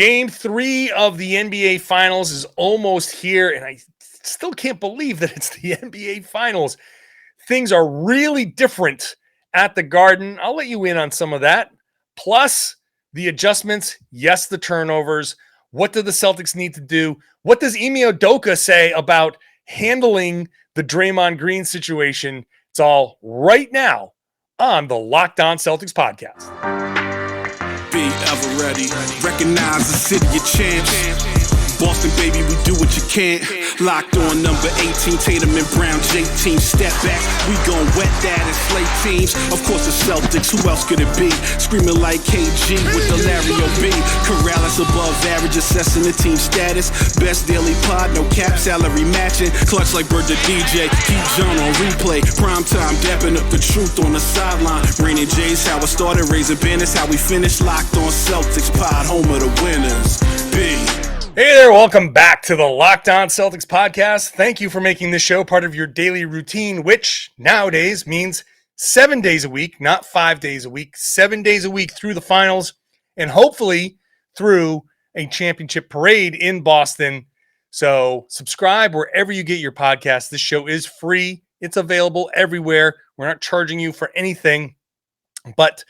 Game 3 of the NBA Finals is almost here, and I still can't believe that it's the NBA Finals. Things are really different at the Garden. I'll let you in on some of that. Plus, the adjustments, yes, the turnovers. What do the Celtics need to do? What does Ime Udoka say about handling the Draymond Green situation? It's all right now on the Locked On Celtics podcast. Be ever ready. Recognize the city of champs. Boston, baby, we do what you can't. Locked on number 18, Tatum and Brown, J-team, step back. We gon' wet that and slay teams. Of course the Celtics, who else could it be? Screaming like KG with the Larry O.B. Karalis above average, assessing the team status. Best daily pod, no cap, salary matching. Clutch like Bird the DJ, keep John on replay. Prime time, dapping up the truth on the sideline. Raining J's, how it started, raising banners, how we finished. Locked on Celtics pod, home of the winners. B. Hey there, welcome back to the Locked On Celtics podcast. Thank you for making this show part of your daily routine, which nowadays means 7 days a week, not 5 days a week, 7 days a week through the finals, and hopefully through a championship parade in Boston. So subscribe wherever you get your podcast. This show is free. It's available everywhere. We're not charging you for anything, but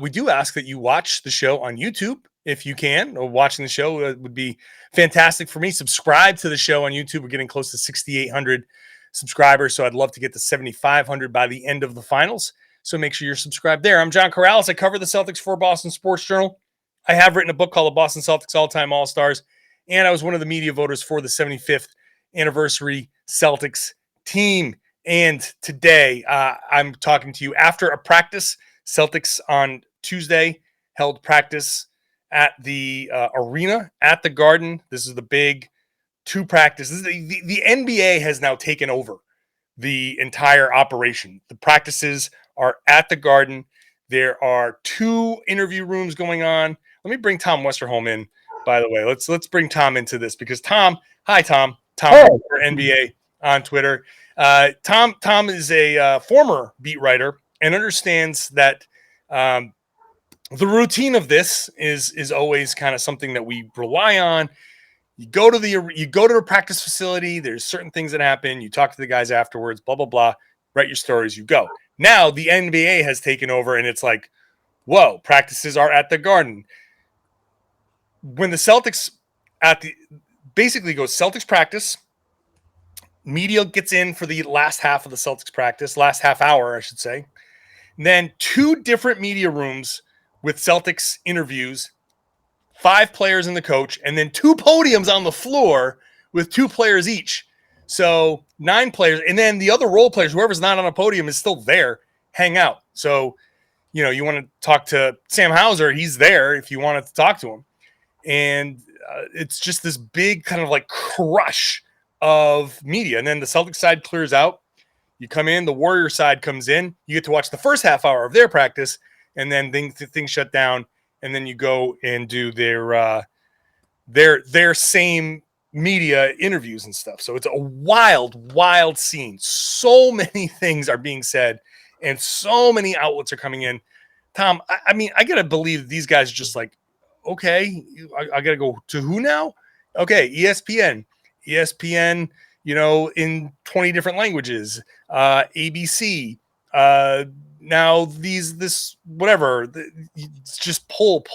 we do ask that you watch the show on YouTube if you can, or watching the show would be fantastic for me. Subscribe to the show on YouTube. We're getting close to 6,800 subscribers, so I'd love to get to 7,500 by the end of the finals. So make sure you're subscribed there. I'm John Karalis. I cover the Celtics for Boston Sports Journal. I have written a book called The Boston Celtics All-Time All-Stars, and I was one of the media voters for the 75th anniversary Celtics team. And today, I'm talking to you after a practice. Celtics on Tuesday held practice at the arena at the Garden. This is the big two practices. The NBA has now taken over the entire operation. The practices are at the Garden. There are two interview rooms going on. Let me bring Tom Westerholm in, by the way. Let's bring Tom into this because Tom for NBA on Twitter. Tom is a former beat writer and understands that the routine of this is always kind of something that we rely on. You go to the practice facility. There's certain things that happen. You talk to the guys afterwards, blah, blah, blah, write your stories, you go. Now the NBA has taken over and it's like, whoa, practices are at the Garden. When the Celtics basically goes Celtics practice, media gets in for the last half of the Celtics practice, last half hour, I should say. And then two different media rooms with Celtics interviews, 5 players and the coach, and then 2 podiums on the floor with 2 players each. So 9 players. And then the other role players, whoever's not on a podium is still there, hang out. So, you want to talk to Sam Hauser, he's there if you wanted to talk to him. And it's just this big kind of like crush of media. And then the Celtics side clears out. You come in, the Warrior side comes in. You get to watch the first half hour of their practice. And then things shut down, and then you go and do their same media interviews and stuff. So it's a wild, wild scene. So many things are being said, and so many outlets are coming in. Tom, I mean, I gotta believe these guys are just like, okay, I gotta go to who now? Okay, ESPN, in 20 different languages, ABC, now this whatever, it's just pull.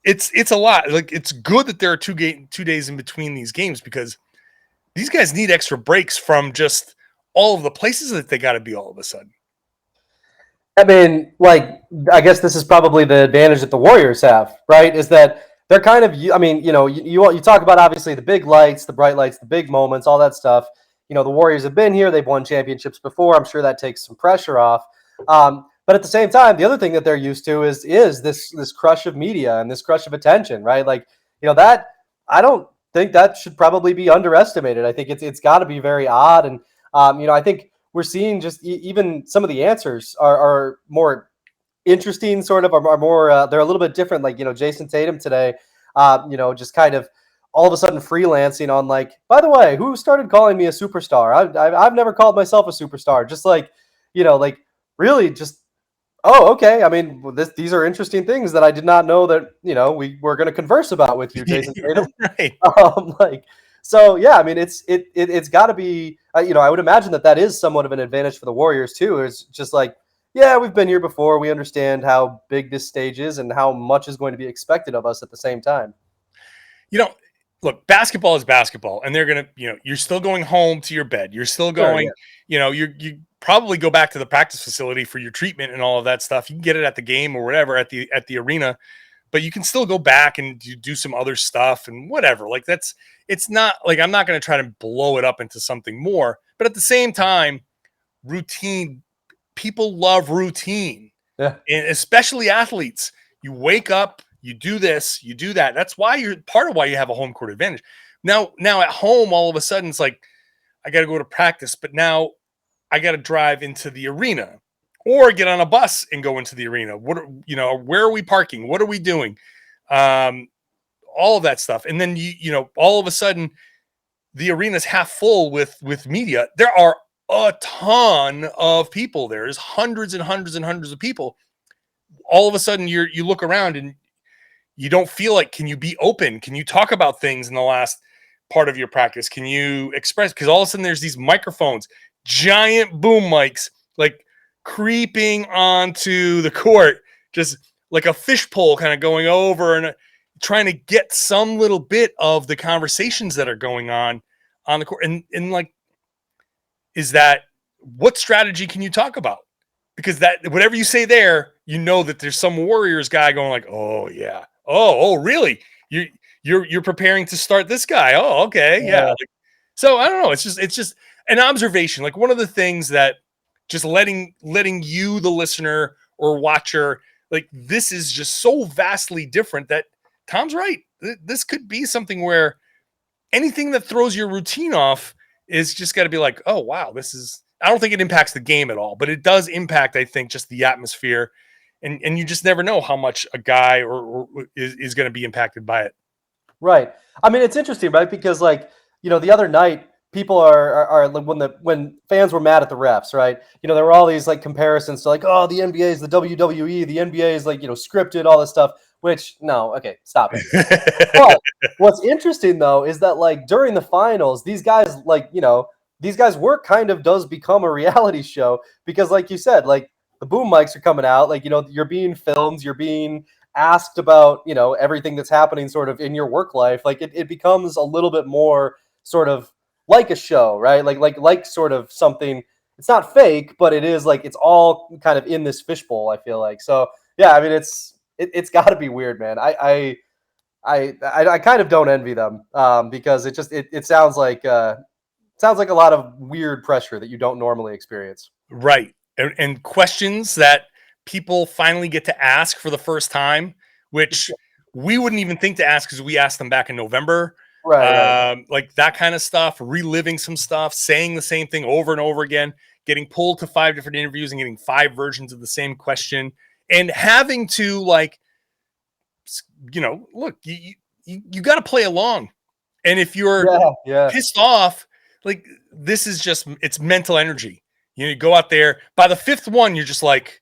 It's a lot. Like, it's good that there are 2 days in between these games because these guys need extra breaks from just all of the places that they got to be all of a sudden. I mean, like, I guess this is probably the advantage that the Warriors have, right? Is that they're kind of, I mean, you talk about obviously the big lights, the bright lights, the big moments, all that stuff. The Warriors have been here. They've won championships before. I'm sure that takes some pressure off. But at the same time, the other thing that they're used to is this crush of media and this crush of attention, right? Like, that I don't think that should probably be underestimated. I think it's got to be very odd. And, I think we're seeing just even some of the answers are more interesting, sort of, are more, they're a little bit different. Like, Jayson Tatum today, just kind of all of a sudden freelancing on, like, by the way, who started calling me a superstar? I've never called myself a superstar. Just like, like, really just Oh, okay. I mean, these are interesting things that I did not know that, we were going to converse about with you, Jayson Tatum. Right. Like, so yeah, I mean, it's got to be, I would imagine that is somewhat of an advantage for the Warriors too. It's just like, yeah, we've been here before. We understand how big this stage is and how much is going to be expected of us at the same time. Look, basketball is basketball, and they're gonna, you're still going home to your bed. You're still Sure, going, you probably go back to the practice facility for your treatment and all of that stuff. You can get it at the game or whatever at the arena, but you can still go back and do some other stuff and whatever. Like it's not like I'm not going to try to blow it up into something more, but at the same time, routine. People love routine, yeah, and especially athletes. You wake up, you do this, you do that. That's why you're part of why you have a home court advantage. Now at home, all of a sudden, it's like I got to go to practice, but now I got to drive into the arena or get on a bus and go into the arena. Where are we parking? What are we doing? All of that stuff. And then, all of a sudden the arena's half full with media. There are a ton of people. There's hundreds and hundreds and hundreds of people. All of a sudden you look around and you don't feel like, can you be open? Can you talk about things in the last part of your practice? Can you express? Because all of a sudden there's these microphones, giant boom mics, like creeping onto the court, just like a fishpole kind of going over and trying to get some little bit of the conversations that are going on the court. And like, is that, what strategy can you talk about? Because that, whatever you say there, that there's some Warriors guy going like, oh yeah. Oh, really? You're preparing to start this guy. Oh, okay. Yeah. Like, so I don't know. It's just an observation. Like one of the things that just letting you, the listener or watcher, like this is just so vastly different that Tom's right. This could be something where anything that throws your routine off is just got to be like, oh, wow, I don't think it impacts the game at all, but it does impact, I think, just the atmosphere. And you just never know how much a guy or is going to be impacted by it. Right. I mean, it's interesting, right? Because the other night, people are when fans were mad at the refs, right? There were all these like comparisons to like, oh, the NBA is the WWE, the NBA is like, scripted, all this stuff, which no, okay, stop it. But what's interesting though is that like during the finals, these guys work kind of does become a reality show because like you said, like the boom mics are coming out, like, you're being filmed, you're being asked about, everything that's happening sort of in your work life. Like it becomes a little bit more sort of like a show, right? Like sort of something, it's not fake, but it is like, it's all kind of in this fishbowl, I feel like. So yeah, I mean, it's gotta be weird, man. I kind of don't envy them because it sounds like a lot of weird pressure that you don't normally experience. Right. And questions that people finally get to ask for the first time, which we wouldn't even think to ask because we asked them back in November. Right. Like that kind of stuff, reliving some stuff, saying the same thing over and over again, getting pulled to 5 different interviews and getting 5 versions of the same question and having to like, look, you got to play along. And if you're pissed off, like this is just, it's mental energy. You go out there by the 5th one, you're just like,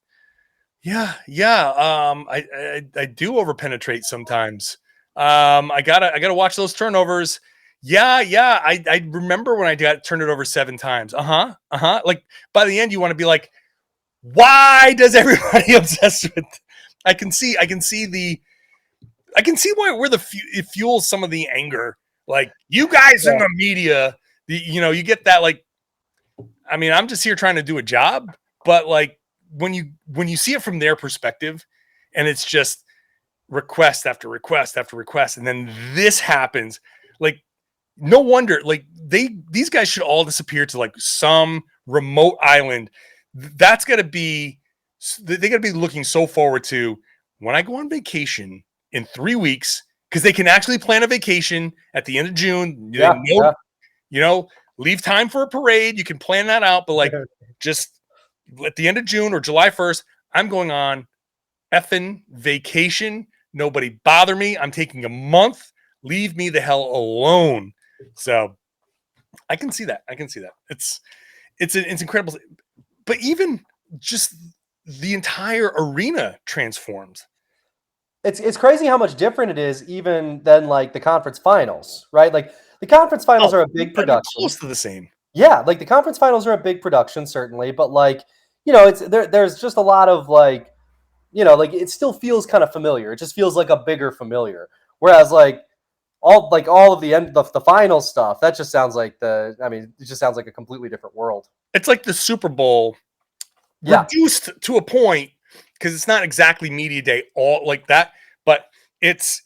yeah. I do over penetrate sometimes. I gotta watch those turnovers. Yeah. I remember when I turned it over 7 times. Like by the end, you want to be like, why does everybody obsess with? I can see where it fuels some of the anger. Like you guys in the media, you get that like. I mean, I'm just here trying to do a job, but like when you see it from their perspective, and it's just request after request after request, and then this happens, like no wonder, like these guys should all disappear to like some remote island. That's got to be, they got to be looking so forward to when I go on vacation in 3 weeks, because they can actually plan a vacation at the end of June. Leave time for a parade. You can plan that out, but like just at the end of June or July 1st, I'm going on effing vacation. Nobody bother me. I'm taking a month. Leave me the hell alone. So I can see that. It's incredible. But even just the entire arena transforms. It's crazy how much different it is even than like the conference finals, right? Like the conference finals are a big production. Close to the same. Yeah, like the conference finals are a big production, certainly, but like, it's there's just a lot of like, like it still feels kind of familiar. It just feels like a bigger familiar. Whereas like all of the final stuff, that just sounds like it just sounds like a completely different world. It's like the Super Bowl reduced to a point, because it's not exactly media day all like that, but it's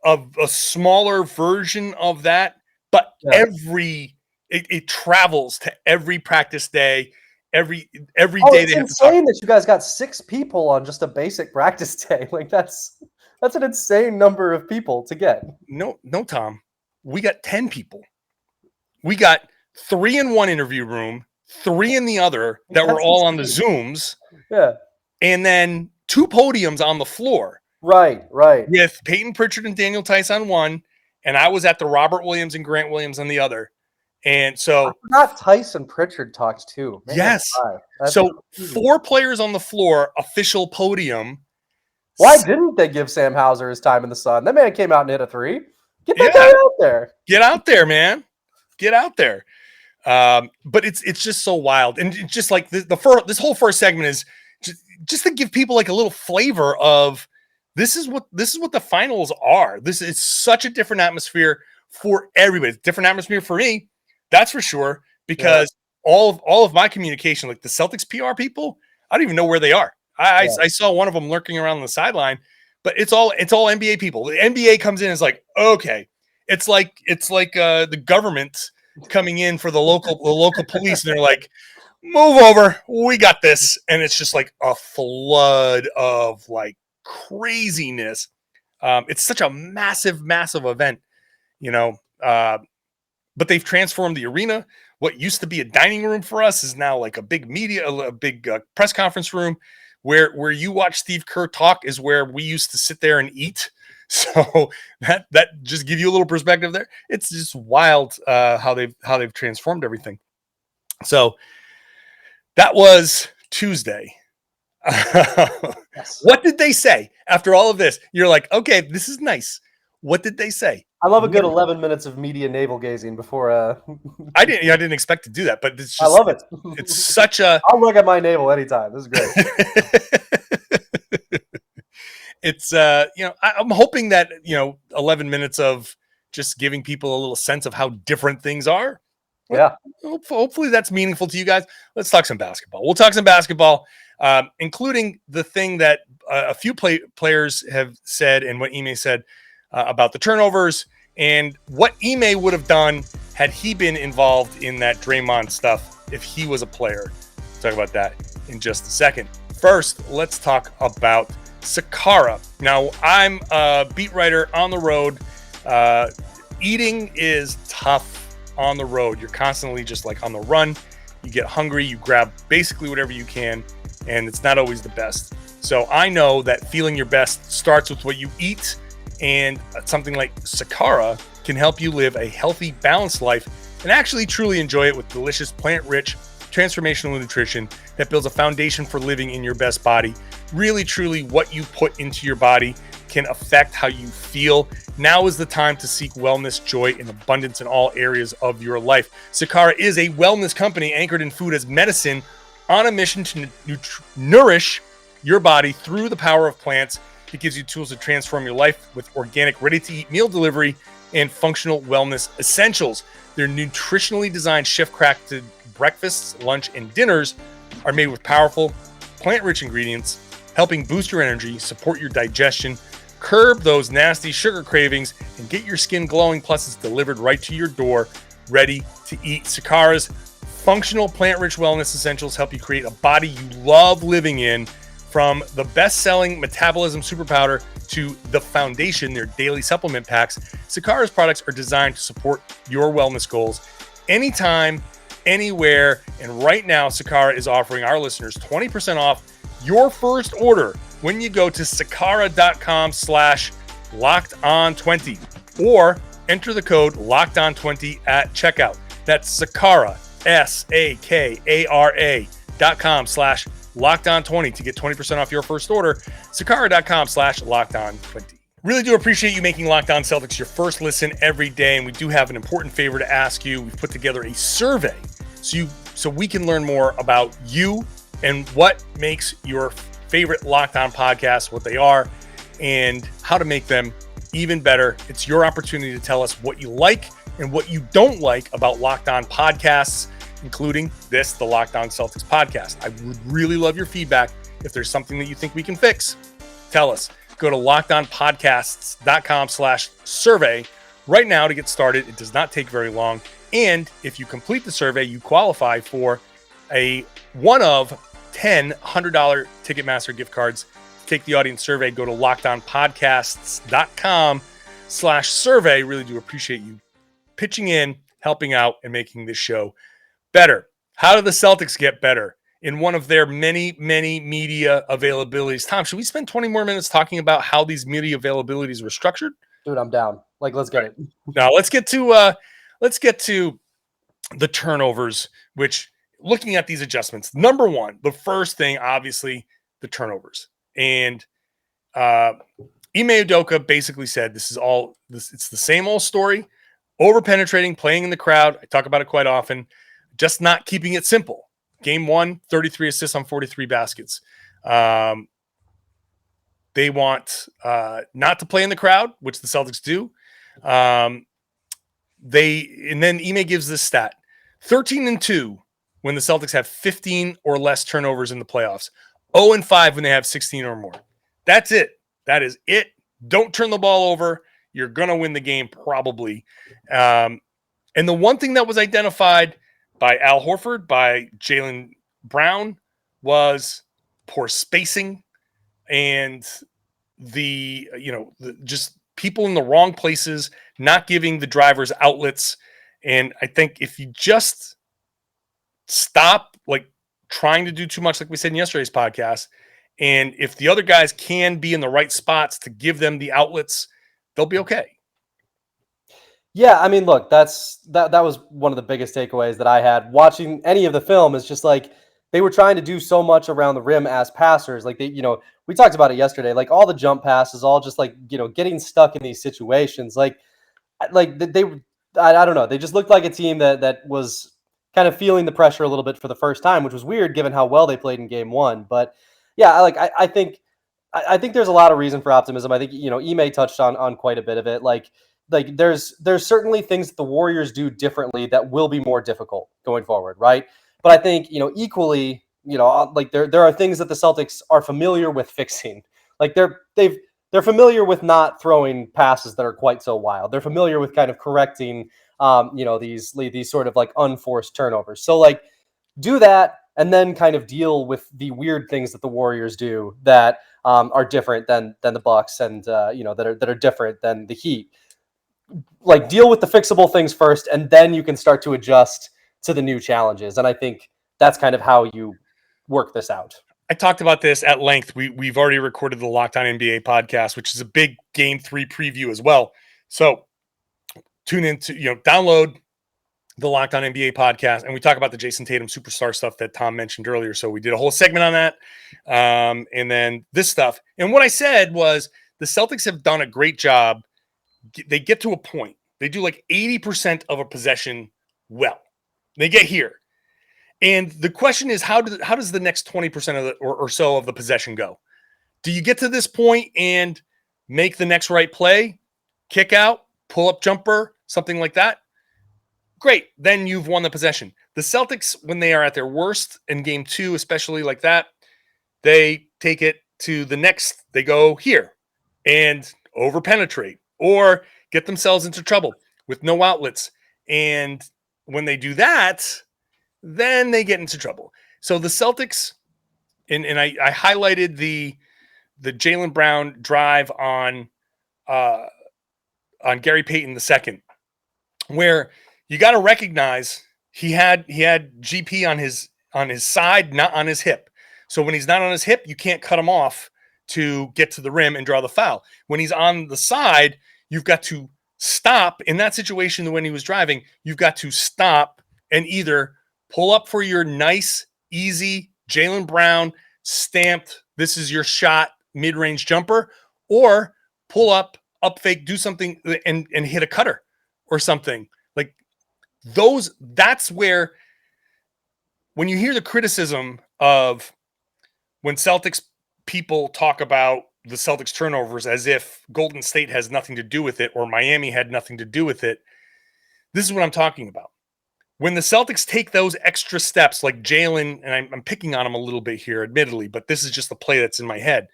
a smaller version of that. But it travels to every practice day, every day. It's insane that you guys got 6 people on just a basic practice day. Like that's an insane number of people to get. No, Tom, we got 10 people. We got 3 in one interview room, 3 in the other that were all on the Zooms. Yeah. And then 2 podiums on the floor. Right. With Peyton Pritchard and Daniel Tice on one, and I was at the Robert Williams and Grant Williams on the other. And so, not Tice and Pritchard talked too. Man, yes. So 4 players on the floor, official podium. Why didn't they give Sam Hauser his time in the sun? That man came out and hit a 3. Get that guy out there. Get out there, man. Get out there. But it's just so wild, and it's just like this whole first segment is just to give people like a little flavor of this is what the finals are. This is such a different atmosphere for everybody. It's a different atmosphere for me, that's for sure. Because all of my communication, like the Celtics PR people, I don't even know where they are. I saw one of them lurking around the sideline, but it's all NBA people. The NBA comes in and is like, okay, it's like the government coming in for the local police, and they're like, move over, we got this. And it's just like a flood of like craziness. It's such a massive event, but they've transformed the arena. What used to be a dining room for us is now like a big press conference room. Where you watch Steve Kerr talk is where we used to sit there and eat. So that just give you a little perspective there. It's just wild how they've transformed everything. So that was Tuesday. Yes. What did they say after all of this? You're like, okay, this is nice. What did they say? I love a good 11 minutes of media navel gazing before. I didn't expect to do that, but it's just, I love it. It's such a. I'll look at my navel anytime. This is great. It's I'm hoping that 11 minutes of just giving people a little sense of how different things are. Yeah. Hopefully that's meaningful to you guys. Let's talk some basketball. We'll talk some basketball, including the thing that a few players have said and what Ime said about the turnovers and what Ime would have done had he been involved in that Draymond stuff if he was a player. We'll talk about that in just a second. First, let's talk about Sakara. Now, I'm a beat writer on the road. Eating is tough on the road. You're constantly just like on the run. You get hungry, you grab basically whatever you can, and it's not always the best. So I know that feeling your best starts with what you eat, and something like Sakara can help you live a healthy, balanced life and actually truly enjoy it with delicious, plant-rich, transformational nutrition that builds a foundation for living in your best body. Really, truly, what you put into your body can affect how you feel. Now is the time to seek wellness, joy, and abundance in all areas of your life. Sakara is a wellness company anchored in food as medicine, on a mission to nourish your body through the power of plants. It gives you tools to transform your life with organic, ready-to-eat meal delivery and functional wellness essentials. Their nutritionally designed chef-crafted breakfasts, lunch, and dinners are made with powerful, plant-rich ingredients, helping boost your energy, support your digestion, curb those nasty sugar cravings, and get your skin glowing. Plus, it's delivered right to your door, ready to eat. Sakara's functional, plant-rich wellness essentials help you create a body you love living in. From the best-selling Metabolism Super Powder to the Foundation, their daily supplement packs, Sakara's products are designed to support your wellness goals anytime, anywhere. And right now, Sakara is offering our listeners 20% off your first order when you go to sakara.com/lockedon20 or enter the code lockedon20 at checkout. That's Sakara, SAKARA.com/lockedon20 LOCKEDON20 to get 20% off your first order. Sakara.com/LOCKEDON20. Really do appreciate you making Locked On Celtics your first listen every day, and we do have an important favor to ask you. We've put together a survey so we can learn more about you and what makes your favorite Locked On podcasts what they are and how to make them even better. It's your opportunity to tell us what you like and what you don't like about Locked On podcasts, including this, the Locked On Celtics podcast. I would really love your feedback. If there's something that you think we can fix, tell us. Go to lockedonpodcasts.com/survey right now to get started. It does not take very long. And if you complete the survey, you qualify for a one of 10 $100 Ticketmaster gift cards. Take the audience survey. Go to lockedonpodcasts.com/survey. Really do appreciate you pitching in, helping out, and making this show better. How do the Celtics get better? In one of their many, many media availabilities. Tom, should we spend 20 more minutes talking about how these media availabilities were structured? Dude, I'm down. Let's get it. Now let's get to the turnovers, which, looking at these adjustments, number one, the first thing, obviously, the turnovers. And Ime Udoka basically said it's the same old story. Over-penetrating, playing in the crowd. I talk about it quite often. Just not keeping it simple. Game 1, 33 assists on 43 baskets. They want not to play in the crowd, which the Celtics do. And then Ime gives this stat: 13-2 when the Celtics have 15 or less turnovers in the playoffs. 0-5 when they have 16 or more. That's it. That is it. Don't turn the ball over. You're gonna win the game probably. And the one thing that was identified by Al Horford, by Jaylen Brown, was poor spacing and just people in the wrong places, not giving the drivers outlets. And I think if you just stop trying to do too much, like we said in yesterday's podcast, and if the other guys can be in the right spots to give them the outlets, they'll be okay. Yeah, I mean, look, that was one of the biggest takeaways that I had watching any of the film. Is just they were trying to do so much around the rim as passers. We talked about it yesterday. All the jump passes, all just getting stuck in these situations. I don't know. They just looked like a team that was kind of feeling the pressure a little bit for the first time, which was weird given how well they played in Game 1. But yeah, I think there's a lot of reason for optimism. I think Ime touched on quite a bit of it. There's certainly things that the Warriors do differently that will be more difficult going forward, right? But I think equally, there are things that the Celtics are familiar with fixing. They're familiar with not throwing passes that are quite so wild. They're familiar with kind of correcting these sort of unforced turnovers. So do that and then kind of deal with the weird things that the Warriors do that are different than the Bucks and that are different than the Heat. Deal with the fixable things first, and then you can start to adjust to the new challenges. And I think that's kind of how you work this out. I talked about this at length. We've already recorded the Locked On NBA podcast, which is a big Game 3 preview as well. So tune in to, download the Locked On NBA podcast, and we talk about the Jayson Tatum superstar stuff that Tom mentioned earlier. So we did a whole segment on that. And then this stuff. And what I said was the Celtics have done a great job. They get to a point. They do 80% of a possession well. They get here. And the question is, how does the next 20% of the or so of the possession go? Do you get to this point and make the next right play, kick out, pull up jumper, something like that? Great. Then you've won the possession. The Celtics, when they are at their worst in Game 2, especially like that, they take it to the next. They go here and over-penetrate or get themselves into trouble with no outlets. And when they do that, then they get into trouble. So the Celtics, and I highlighted the Jaylen Brown drive on Gary Payton II, where you got to recognize he had GP on his side, not on his hip. So when he's not on his hip, you can't cut him off to get to the rim and draw the foul. When he's on the side, you've got to stop. In that situation, when he was driving, you've got to stop and either pull up for your nice, easy Jaylen Brown stamped, this is your shot, mid-range jumper, or pull up fake, do something and hit a cutter or something. Like that's where, when you hear the criticism of when Celtics people talk about the Celtics turnovers as if Golden State has nothing to do with it or Miami had nothing to do with it, this is what I'm talking about. When the Celtics take those extra steps, like Jaylen, and I'm picking on him a little bit here, admittedly, but this is just the play that's in my head.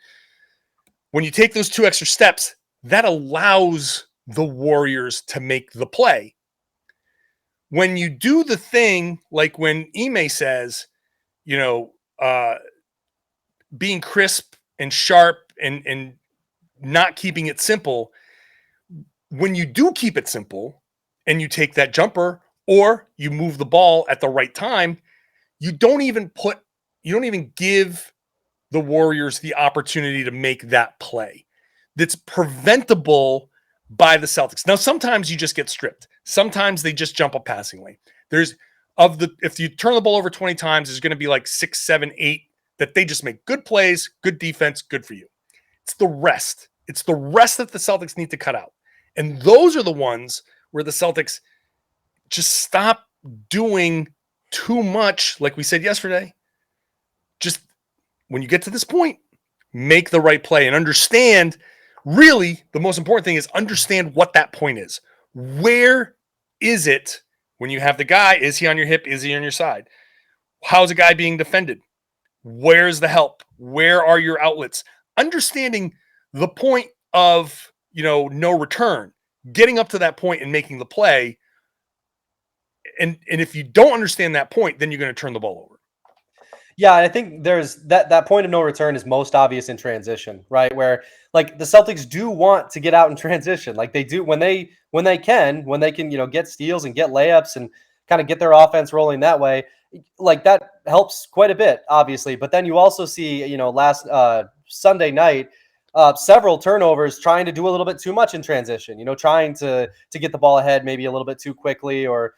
When you take those 2 extra steps, that allows the Warriors to make the play. When you do the thing, like when Ime says, being crisp and sharp and not keeping it simple, when you do keep it simple and you take that jumper or you move the ball at the right time, you don't even give the Warriors the opportunity to make that play. That's preventable by the Celtics. Now, sometimes you just get stripped. Sometimes they just jump a passing lane. If you turn the ball over 20 times, there's going to be like 6, 7, 8 that they just make good plays, good defense, good for you. It's the rest. It's the rest that the Celtics need to cut out. And those are the ones where the Celtics just stop doing too much, like we said yesterday. Just when you get to this point, make the right play and understand. Really, the most important thing is understand what that point is. Where is it when you have the guy? Is he on your hip? Is he on your side? How's a guy being defended? Where's the help? Where are your outlets? Understanding the point of, no return, getting up to that point and making the play. And if you don't understand that point, then you're going to turn the ball over. Yeah, I think there's that point of no return is most obvious in transition, right? Where like the Celtics do want to get out in transition, like they do when they can, get steals and get layups and kind of get their offense rolling that way. Like that helps quite a bit, obviously. But then you also see, last Sunday night, several turnovers trying to do a little bit too much in transition. Trying to get the ball ahead maybe a little bit too quickly, or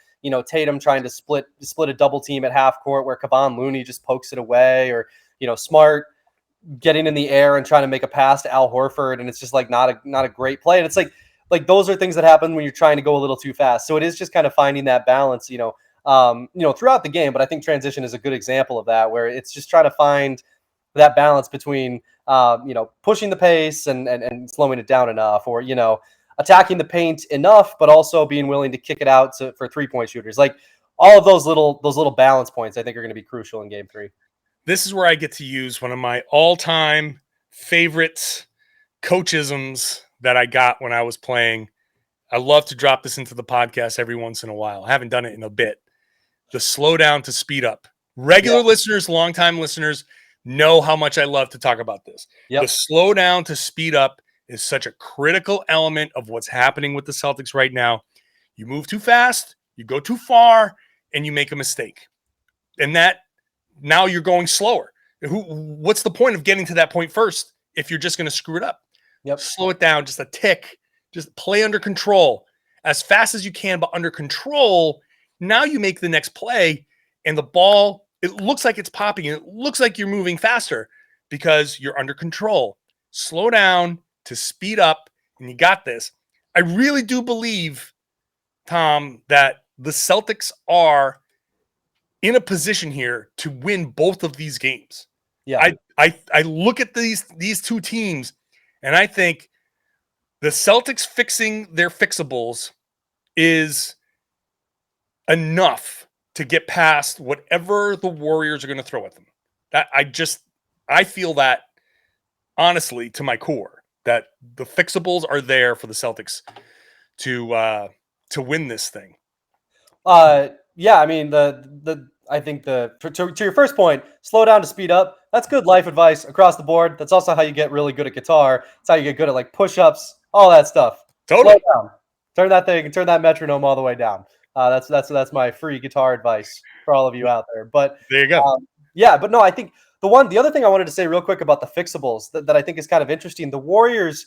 Tatum trying to split a double team at half court where Kevon Looney just pokes it away, or Smart getting in the air and trying to make a pass to Al Horford, and it's just like not a great play. And it's like those are things that happen when you're trying to go a little too fast. So it is just kind of finding that balance, throughout the game. But I think transition is a good example of that, where it's just trying to find that balance between pushing the pace and slowing it down enough, or attacking the paint enough, but also being willing to kick it out for 3-point shooters. Like all of those little balance points, I think are going to be crucial in Game 3. This is where I get to use one of my all-time favorite coachisms that I got when I was playing. I love to drop this into the podcast every once in a while. I haven't done it in a bit. The slow down to speed up. Regular listeners, longtime listeners know how much I love to talk about this. Yep. The slow down to speed up is such a critical element of what's happening with the Celtics right now. You move too fast, you go too far, and you make a mistake. And that now you're going slower. What's the point of getting to that point first if you're just going to screw it up? Yep. Slow it down just a tick. Just play under control as fast as you can, but under control. Now you make the next play, and the ball, it looks like it's popping. It looks like you're moving faster because you're under control. Slow down to speed up, and you got this. I really do believe, Tom, that the Celtics are in a position here to win both of these games. Yeah, I look at these two teams, and I think the Celtics fixing their fixables is enough to get past whatever the Warriors are going to throw at them. That I feel that honestly to my core, that the fixables are there for the Celtics to win this thing. Yeah, I mean I think to your first point, slow down to speed up. That's good life advice across the board. That's also how you get really good at guitar. It's how you get good at like push-ups, all that stuff. Totally. Slow down. Turn that metronome all the way down. That's my free guitar advice for all of you out there. But there you go. Yeah, but no, I think the other thing I wanted to say real quick about the fixables that I think is kind of interesting. The Warriors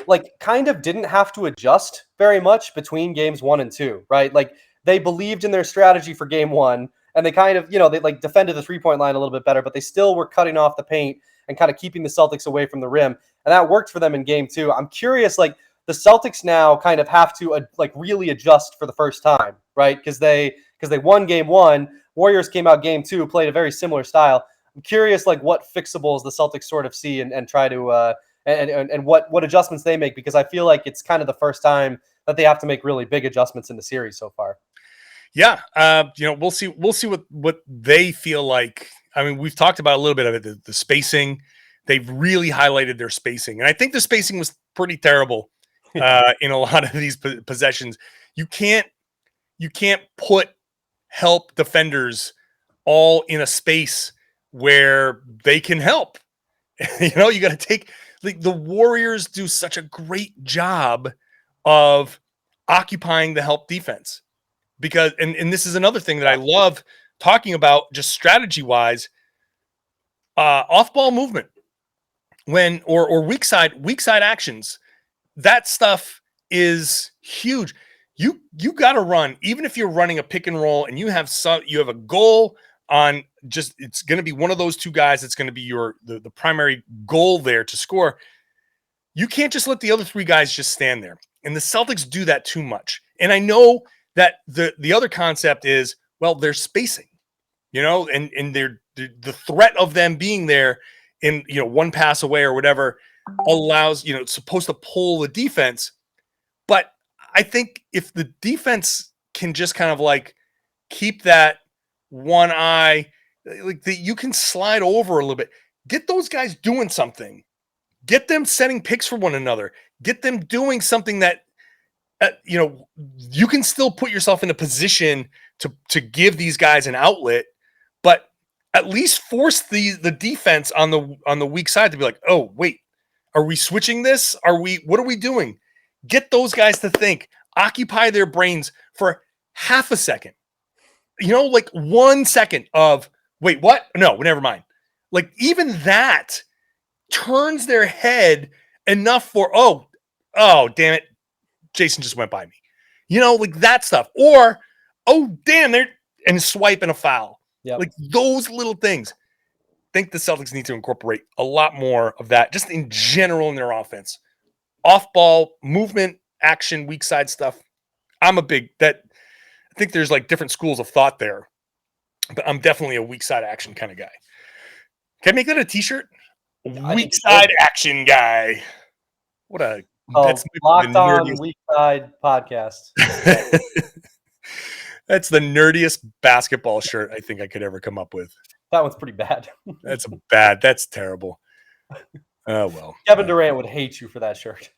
like kind of didn't have to adjust very much between games 1 and 2, right? Like they believed in their strategy for game 1, and they kind of, they like defended the 3-point line a little bit better, but they still were cutting off the paint and kind of keeping the Celtics away from the rim. And that worked for them in game 2. I'm curious, like the Celtics now kind of have to like really adjust for the first time, right? Because they won game 1. Warriors came out game 2, played a very similar style. I'm curious, like what fixables the Celtics sort of see and try to and what adjustments they make, because I feel like it's kind of the first time that they have to make really big adjustments in the series so far. Yeah, we'll see what they feel like. I mean, we've talked about a little bit of it, the spacing. They've really highlighted their spacing, and I think the spacing was pretty terrible in a lot of these possessions. You can't help defenders all in a space where they can help. You got to take, like, the Warriors do such a great job of occupying the help defense, because and this is another thing that I love talking about, just strategy wise, off ball movement when or weak side actions. That stuff is huge. You got to run, even if you're running a pick and roll and you have a goal on, just it's going to be one of those two guys that's going to be the primary goal there to score. You can't just let the other three guys just stand there. And the Celtics do that too much. And I know that the other concept is, well, they're spacing, and they're the threat of them being there in, one pass away or whatever allows, it's supposed to pull the defense. But I think if the defense can just kind of like keep that one eye, like you can slide over a little bit, get those guys doing something, get them setting picks for one another, get them doing something that, you can still put yourself in a position to give these guys an outlet, but at least force the defense on the weak side to be like, oh, wait, are we switching this? What are we doing? Get those guys to think, occupy their brains for half a second, like 1 second of, wait, what? No, never mind. Like even that turns their head enough for, oh, damn it, Jayson just went by me. Like that stuff. Or, oh, damn, and a swipe and a foul. Yep. Like those little things. I think the Celtics need to incorporate a lot more of that just in general in their offense. Off-ball, movement, action, weak side stuff. I think there's like different schools of thought there, but I'm definitely a weak side action kind of guy. Can I make that a t-shirt? Weak side action guy. That's Locked On Weak Side Podcast. That's the nerdiest basketball shirt I think I could ever come up with. That one's pretty bad. That's terrible. Oh, well. Kevin Durant would hate you for that shirt.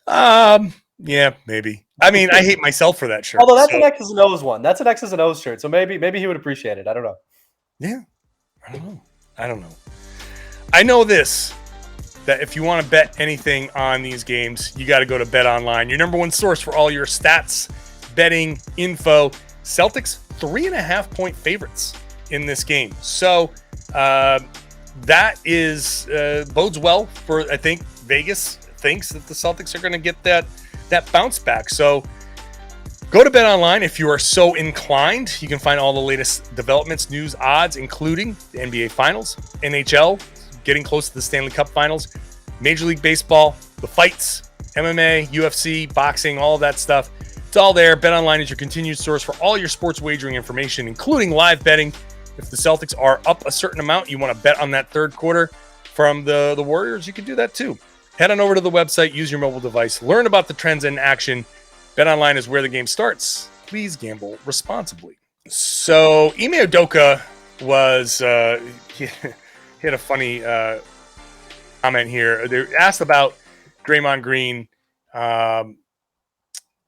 Yeah, maybe. I mean, I hate myself for that shirt. Although that's an X's and O's one. That's an X's and O's shirt. So maybe he would appreciate it. I don't know. Yeah. I don't know. I know this, that if you want to bet anything on these games, you got to go to BetOnline, your number one source for all your stats, betting, info. Celtics 3.5-point favorites in this game. So that is bodes well for, I think, Vegas thinks that the Celtics are going to get that bounce back. So go to BetOnline if you are so inclined. You can find all the latest developments, news, odds, including the NBA Finals, NHL, getting close to the Stanley Cup Finals, Major League Baseball, the fights, MMA, UFC, boxing, all of that stuff. It's all there. BetOnline is your continued source for all your sports wagering information, including live betting. If the Celtics are up a certain amount, you want to bet on that third quarter from the Warriors, you can do that too. Head on over to the website, use your mobile device, learn about the trends in action. BetOnline is where the game starts. Please gamble responsibly. So Ime Udoka was he had a funny comment here. They asked about Draymond Green.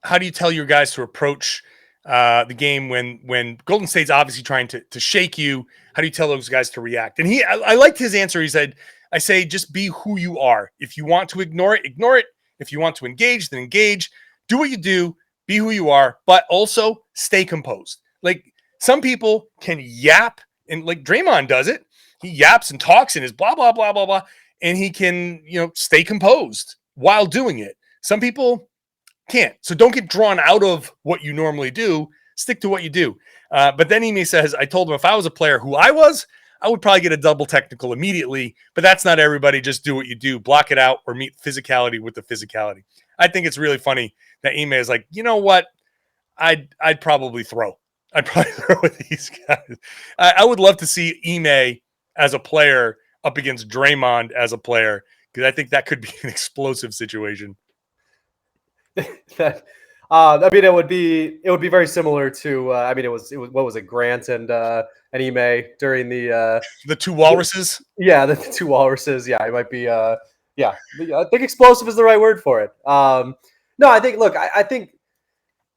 How do you tell your guys to approach the game when Golden State's obviously trying to shake you? How do you tell those guys to react? And I liked his answer. He said, I say, just be who you are. If you want to ignore it, ignore it. If you want to engage, then engage. Do what you do. Be who you are, but also stay composed. Like some people can yap, and like Draymond does it. He yaps and talks and is blah, blah, blah, blah, blah. And he can, stay composed while doing it. Some people can't. So don't get drawn out of what you normally do. stick to what you do. But then Ime says, I told him if I was a player who I would probably get a double technical immediately, but that's not everybody. Just do what you do, block it out, or meet physicality with the physicality. I think it's really funny that Ime is like, you know what? I'd probably throw. I'd probably throw with these guys. I would love to see Ime as a player up against Draymond as a player, because I think that could be an explosive situation. I mean, it would be very similar to. I mean, it was what was it, Grant and Ime during the two walruses. Yeah, the two walruses. Yeah, it might be. Yeah, I think explosive is the right word for it. No, I think. Look, I think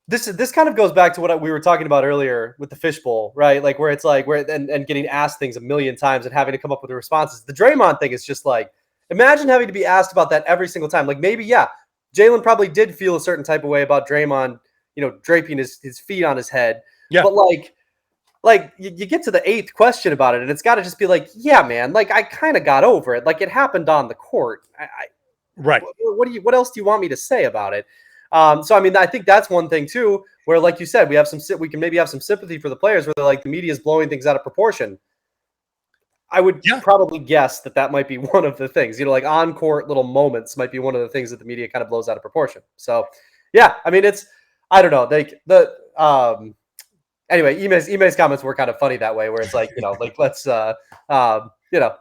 this kind of goes back to what we were talking about earlier with the fishbowl, right? Like where it's like and getting asked things a million times and having to come up with the responses. The Draymond thing is just like, imagine having to be asked about that every single time. Like maybe, yeah, Jaylen probably did feel a certain type of way about Draymond, draping his feet on his head. Yeah. But like you get to the 8th question about it, and it's got to just be like, yeah, man, like I kind of got over it. Like it happened on the court. Right. What else do you want me to say about it? So I mean, I think that's one thing too, where like you said, we can maybe have some sympathy for the players where they're like the media is blowing things out of proportion. I would probably guess that might be one of the things, like on court little moments might be one of the things that the media kind of blows out of proportion. So yeah, I mean, I don't know. Anyway, Ime's comments were kind of funny that way, where it's like, like let's, I don't know.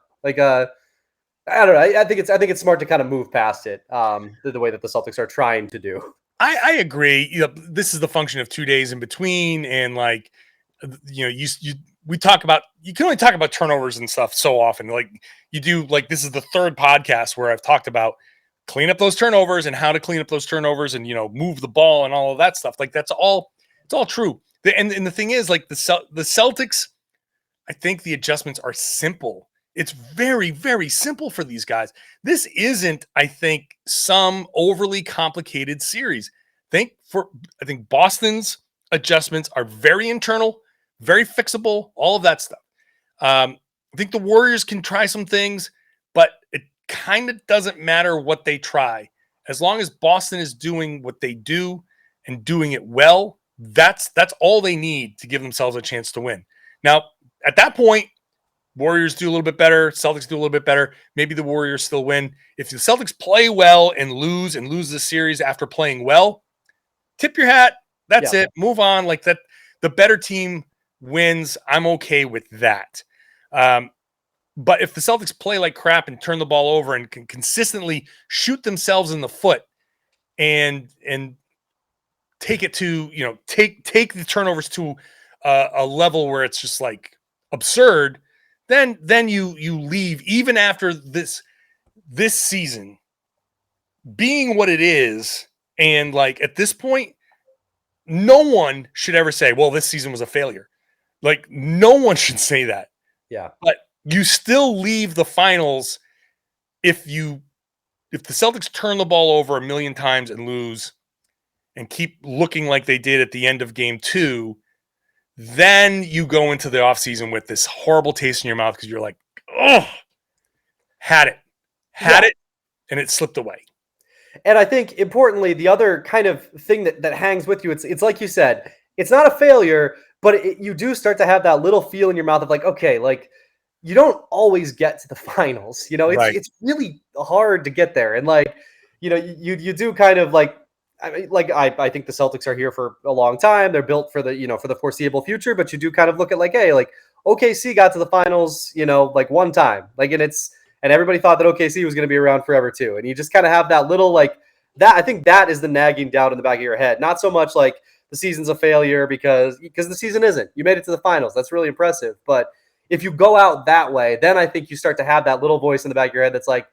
I think it's smart to kind of move past it, the way that the Celtics are trying to do. I agree. This is the function of 2 days in between, and like, we talk about, you can only talk about turnovers and stuff so often. Like you do, like this is the 3rd podcast where I've talked about clean up those turnovers and how to clean up those turnovers and move the ball and all of that stuff. Like it's all true. And the thing is, like the Celtics, I think the adjustments are simple. It's very, very simple for these guys. This isn't, I think, some overly complicated series. I think Boston's adjustments are very internal, very fixable, all of that stuff. I think the Warriors can try some things, but it kind of doesn't matter what they try. As long as Boston is doing what they do and doing it well, that's all they need to give themselves a chance to win. Now, at that point, Warriors do a little bit better, Celtics do a little bit better. Maybe the Warriors still win. If the Celtics play well and lose the series after playing well, tip your hat. That's it. Move on. Like that, the better team wins. I'm okay with that. But if the Celtics play like crap and turn the ball over and can consistently shoot themselves in the foot and take it to, take the turnovers to a level where it's just like absurd, then you leave even after this season being what it is. And like at this point, no one should ever say, well, this season was a failure. Like no one should say that. Yeah. But you still leave the finals if the Celtics turn the ball over a million times and lose and keep looking like they did at the end of game 2, then you go into the offseason with this horrible taste in your mouth because you're like, oh, had it, and it slipped away. And I think importantly, the other kind of thing that hangs with you, it's like you said, it's not a failure, but you do start to have that little feel in your mouth of like, okay, like you don't always get to the finals, it's really hard to get there. And like, you do kind of like, I think the Celtics are here for a long time. They're built for the foreseeable future, but you do kind of look at like, hey, like OKC got to the finals, like one time, like, and everybody thought that OKC was going to be around forever too. And you just kind of have that little, like that. I think that is the nagging down in the back of your head. Not so much like the season's a failure because the season isn't. You made it to the finals. That's really impressive. But if you go out that way, then I think you start to have that little voice in the back of your head that's like,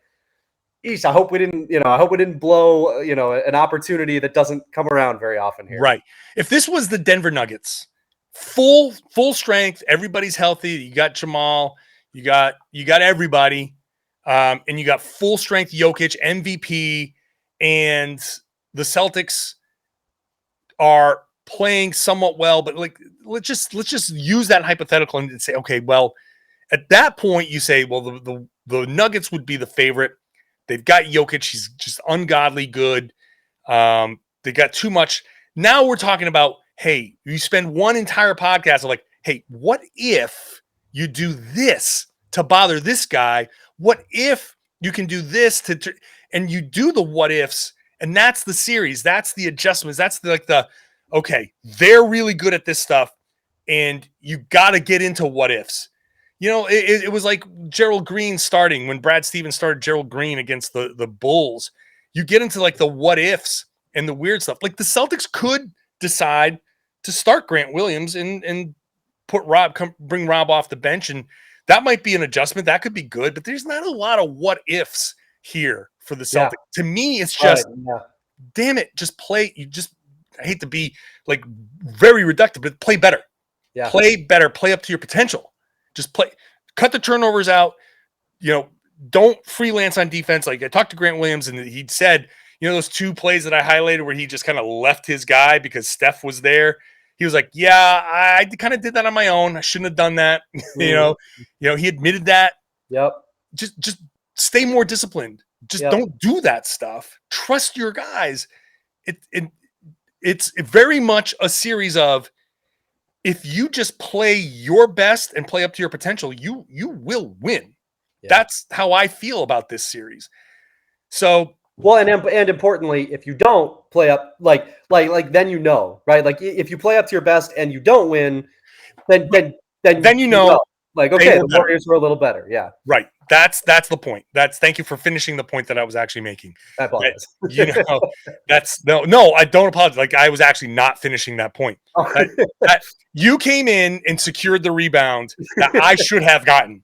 Eesh, I hope we didn't blow, an opportunity that doesn't come around very often here. Right. If this was the Denver Nuggets, full strength, everybody's healthy. You got Jamal, you got everybody, and you got full strength Jokic, MVP, and the Celtics are playing somewhat well. But like, let's just use that hypothetical and say, okay, well, at that point you say, well, the Nuggets would be the favorite. They've got Jokic. He's just ungodly good. They got too much. Now we're talking about, hey, you spend one entire podcast of like, hey, what if you do this to bother this guy? What if you can do this and you do the what ifs, and that's the series, that's the adjustments, that's okay, they're really good at this stuff, and you got to get into what ifs. It was like Gerald Green starting when Brad Stevens started Gerald Green against the Bulls. You get into like the what ifs and the weird stuff. Like the Celtics could decide to start Grant Williams and put bring Rob off the bench, and that might be an adjustment. That could be good, but there's not a lot of what ifs here for the Celtics. To me, it's just, damn it, just play. I hate to be like very reductive, but play better. Yeah. Play better. Play up to your potential. Just play. Cut the turnovers out. Don't freelance on defense. Like I talked to Grant Williams, and he said, those 2 plays that I highlighted where he just kind of left his guy because Steph was there. He was like, yeah, I kind of did that on my own. I shouldn't have done that. He admitted that. Yep. Just stay more disciplined. Just don't do that stuff. Trust your guys. It's very much a series of, if you just play your best and play up to your potential, you will win. Yeah. That's how I feel about this series. So, well, and importantly, if you don't play up, like then right? Like if you play up to your best and you don't win, then you know. Like, okay, the Warriors were a little better. Yeah. Right. That's the point. Thank you for finishing the point that I was actually making. I apologize. No, I don't apologize. Like I was actually not finishing that point. You came in and secured the rebound that I should have gotten,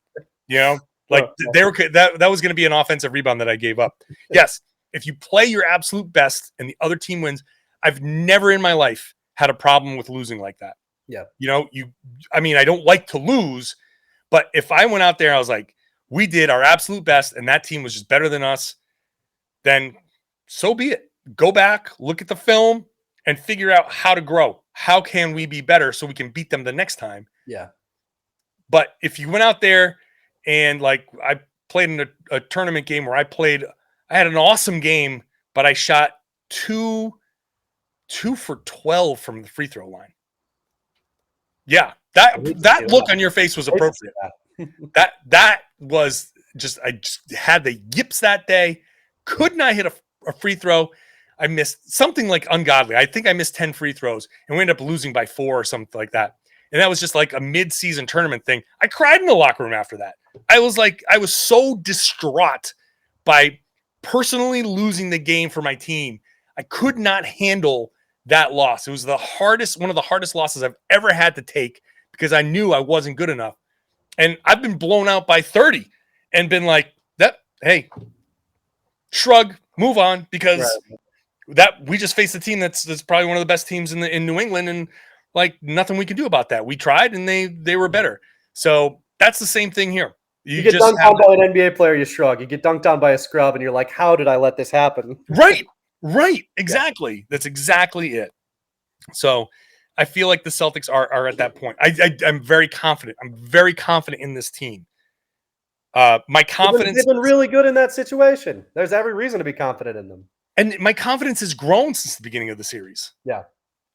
that was going to be an offensive rebound that I gave up. Yes. If you play your absolute best and the other team wins, I've never in my life had a problem with losing like that. Yeah. I don't like to lose, but if I went out there, I was like, we did our absolute best and that team was just better than us, then so be it. Go back, look at the film, and figure out how to grow. How can we be better so we can beat them the next time? Yeah. But if you went out there and like I played in a tournament game where I had an awesome game, but I shot 2 for 12 from the free throw line. Yeah, that look on your face was appropriate. That was just, I just had the yips that day. Could not hit a free throw. I missed something like ungodly. I think I missed 10 free throws and we ended up losing by 4 or something like that. And that was just like a mid-season tournament thing. I cried in the locker room after that. I was so distraught by personally losing the game for my team. I could not handle that loss. It was one of the hardest losses I've ever had to take because I knew I wasn't good enough. And I've been blown out by 30 and been like, hey, shrug, move on, because we just faced a team that's probably one of the best teams in New England, and like nothing we can do about that. We tried and they were better. So that's the same thing here. You get dunked on by an NBA player, you shrug. You get dunked on by a scrub and you're like, how did I let this happen? Right. Exactly. Yeah. That's exactly it. So I feel like the Celtics are at that point. I'm very confident. I'm very confident in this team. My confidence. They've been really good in that situation. There's every reason to be confident in them. And my confidence has grown since the beginning of the series. Yeah.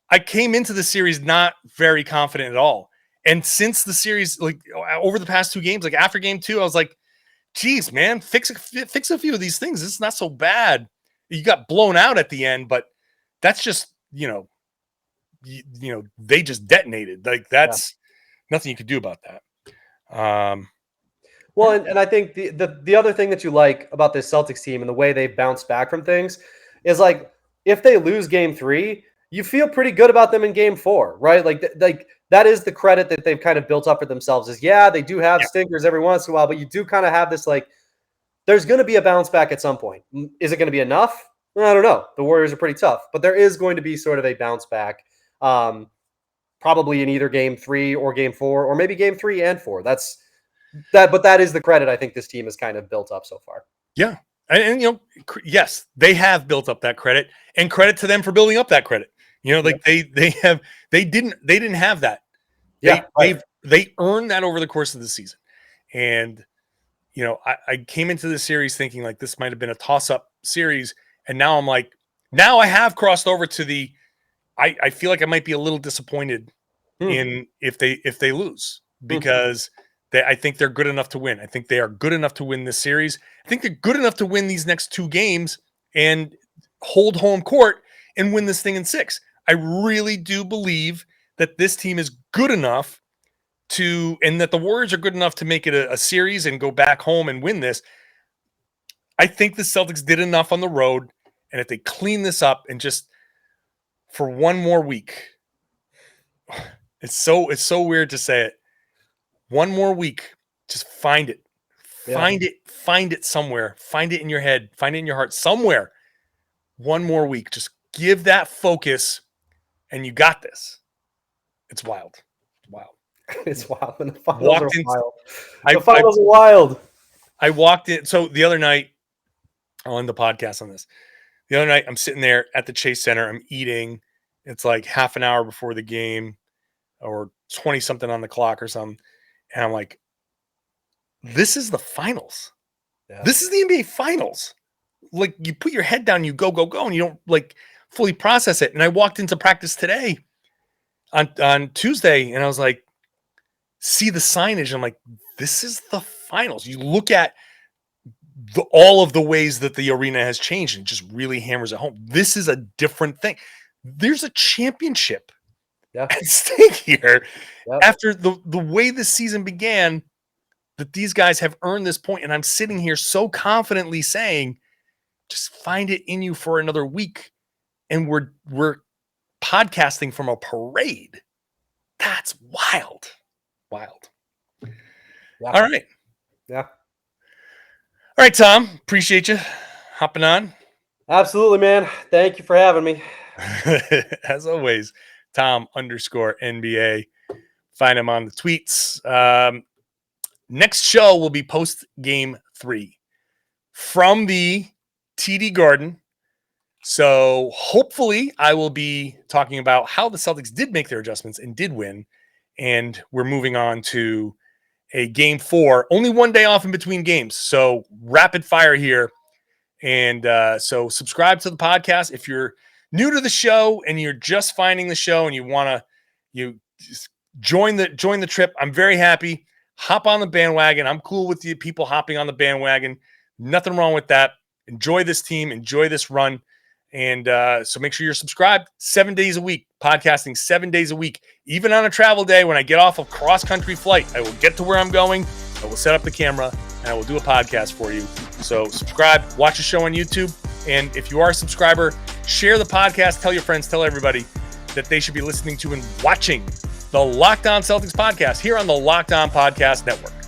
I came into the series not very confident at all. And since the series, like over the past 2 games, like after game 2, I was like, geez, man, fix a few of these things. It's not so bad. You got blown out at the end, but that's just, they just detonated. Like that's nothing you could do about that. Well, and I think the other thing that you like about this Celtics team and the way they've bounced back from things is like, if they lose game 3, you feel pretty good about them in game 4, right? Like that is the credit that they've kind of built up for themselves is, they do have stinkers every once in a while, but you do kind of have this, like, there's going to be a bounce back at some point. Is it going to be enough? I don't know. The Warriors are pretty tough, but there is going to be sort of a bounce back, probably in either game 3 or game 4, or maybe game 3 and 4. But that is the credit I think this team has kind of built up so far. Yeah. And yes, they have built up that credit, and credit to them for building up that credit. They didn't have that. They earned that over the course of the season. And, I came into the series thinking like this might've been a toss-up series. And now I'm like, now I have crossed over to I feel like I might be a little disappointed in if they lose, because I think they're good enough to win. I think they are good enough to win this series. I think they're good enough to win these next 2 games and hold home court and win this thing in 6. I really do believe that this team is good enough and that the Warriors are good enough to make it a series and go back home and win this. I think the Celtics did enough on the road, and if they clean this up and just for one more week, it's so weird to say it. One more week, just find it. Find it somewhere. Find it in your head. Find it in your heart somewhere. One more week. Just give that focus, and you got this. It's wild. Wild. It's wild. And the finals are wild. The finals are wild. I walked in. So the other night, I'll end the podcast on this. The other night, I'm sitting there at the Chase Center. I'm eating. It's like half an hour before the game or 20-something on the clock or something. And I'm like, this is the finals. Yeah. This is the NBA finals. Like, you put your head down, you go, and you don't like fully process it. And I walked into practice today on Tuesday, and I was like, see the signage. I'm like, this is the finals. You look at all of the ways that the arena has changed and just really hammers it home. This is a different thing. There's a championship at stake here. After the way this season began, that these guys have earned this point, and I'm sitting here so confidently saying, just find it in you for another week, and we're podcasting from a parade. That's wild. Yeah. All right. Yeah. All right, Tom. Appreciate you hopping on. Absolutely, man. Thank you for having me. As always, Tom_NBA. Find him on the tweets. Next show will be post game 3 from the TD Garden. So hopefully I will be talking about how the Celtics did make their adjustments and did win. And we're moving on to a game 4, only one day off in between games. So rapid fire here. And so subscribe to the podcast. If you're new to the show and you're just finding the show and you just join the trip, I'm very happy. Hop on the bandwagon. I'm cool with you people hopping on the bandwagon. Nothing wrong with that. Enjoy this team. Enjoy this run. And so make sure you're subscribed 7 days a week, podcasting 7 days a week. Even on a travel day, when I get off a cross-country flight, I will get to where I'm going. I will set up the camera, and I will do a podcast for you. So subscribe, watch the show on YouTube. And if you are a subscriber, share the podcast. Tell your friends, tell everybody that they should be listening to and watching the Locked On Celtics podcast here on the Locked On Podcast Network.